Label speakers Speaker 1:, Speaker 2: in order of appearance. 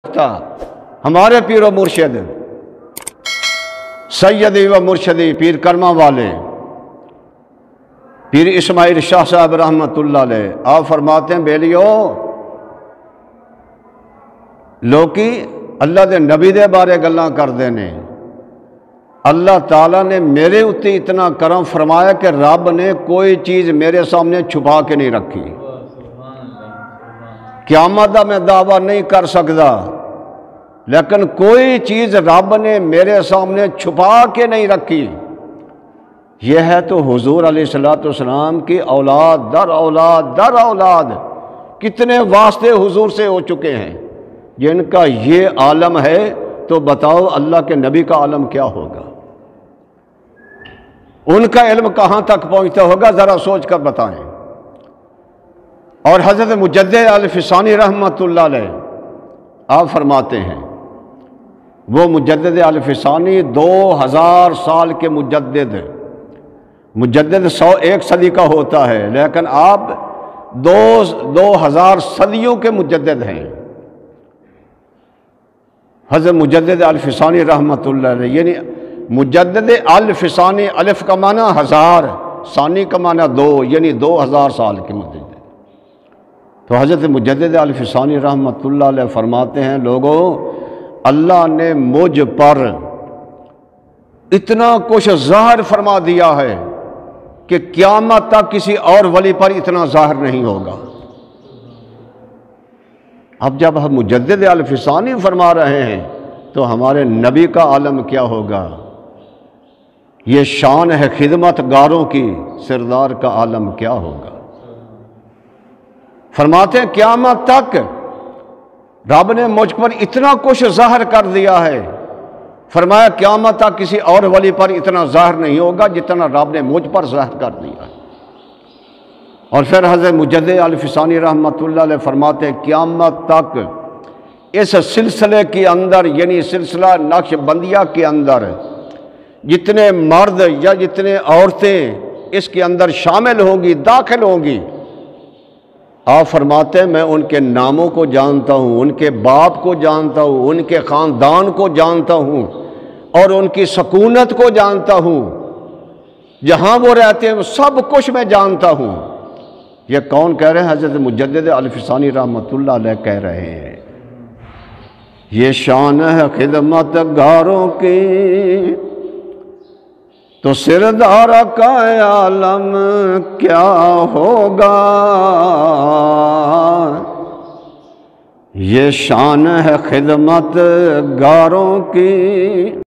Speaker 1: تھا ہمارے پیر و مرشد سیدی و مرشدی پیر کرما والے پیر اسماعیل شاہ صاحب رحمۃ اللہ علیہ، آپ فرماتے ہیں بیلیو لوکی اللہ دے نبی دے بارے گلاں کردے نے، اللہ تعالیٰ نے میرے اتے اتنا کرم فرمایا کہ رب نے کوئی چیز میرے سامنے چھپا کے نہیں رکھی۔ قیامت دا میں دعویٰ نہیں کر سکتا، لیکن کوئی چیز رب نے میرے سامنے چھپا کے نہیں رکھی۔ یہ ہے تو حضور علیہ الصلوۃ والسلام کی اولاد در اولاد در اولاد کتنے واسطے حضور سے ہو چکے ہیں جن کا یہ عالم ہے، تو بتاؤ اللہ کے نبی کا عالم کیا ہوگا؟ ان کا علم کہاں تک پہنچتا ہوگا، ذرا سوچ کر بتائیں۔ اور حضرت مجدد الفسانی رحمۃ اللہ علیہ آپ فرماتے ہیں، وہ مجدد الفسانی 2000 سال کے مجدد 101 صدی کا ہوتا ہے، لیکن آپ 2000 صدیوں کے مجدد ہیں۔ حضرت مجدد الفسانی رحمۃ اللہ علیہ، یعنی مجدد الفسانی، الف کا معنی 1000، ثانی کا معنی 2، یعنی 2000 سال کے مجدد۔ تو حضرت مجدد الفسانی رحمۃ اللہ علیہ فرماتے ہیں، لوگوں اللہ نے مجھ پر اتنا کچھ ظاہر فرما دیا ہے کہ قیامت تک کسی اور ولی پر اتنا ظاہر نہیں ہوگا۔ اب جب ہم مجدد الفسانی فرما رہے ہیں تو ہمارے نبی کا عالم کیا ہوگا؟ یہ شان ہے خدمت گاروں کی، سردار کا عالم کیا ہوگا؟ فرماتے ہیں قیامت تک رب نے مجھ پر اتنا کچھ ظاہر کر دیا ہے، فرمایا قیامت تک کسی اور ولی پر اتنا ظاہر نہیں ہوگا جتنا رب نے مجھ پر ظاہر کر دیا ہے۔ اور پھر حضرت مجدد الفسانی رحمۃ اللہ علیہ فرماتے ہیں قیامت تک اس سلسلے کے اندر، یعنی سلسلہ نقش بندیہ کے اندر جتنے مرد یا جتنے عورتیں اس کے اندر شامل ہوں گی، داخل ہوں گی، آپ فرماتے ہیں میں ان کے ناموں کو جانتا ہوں، ان کے باپ کو جانتا ہوں، ان کے خاندان کو جانتا ہوں، اور ان کی سکونت کو جانتا ہوں، جہاں وہ رہتے ہیں سب کچھ میں جانتا ہوں۔ یہ کون کہہ رہے ہیں؟ حضرت مجدد الفسانی رحمۃ اللہ علیہ کہہ رہے ہیں۔ یہ شان ہے خدمت گاروں کی، تو سردار کا عالم کیا ہوگا؟ یہ شان ہے خدمت گاروں کی۔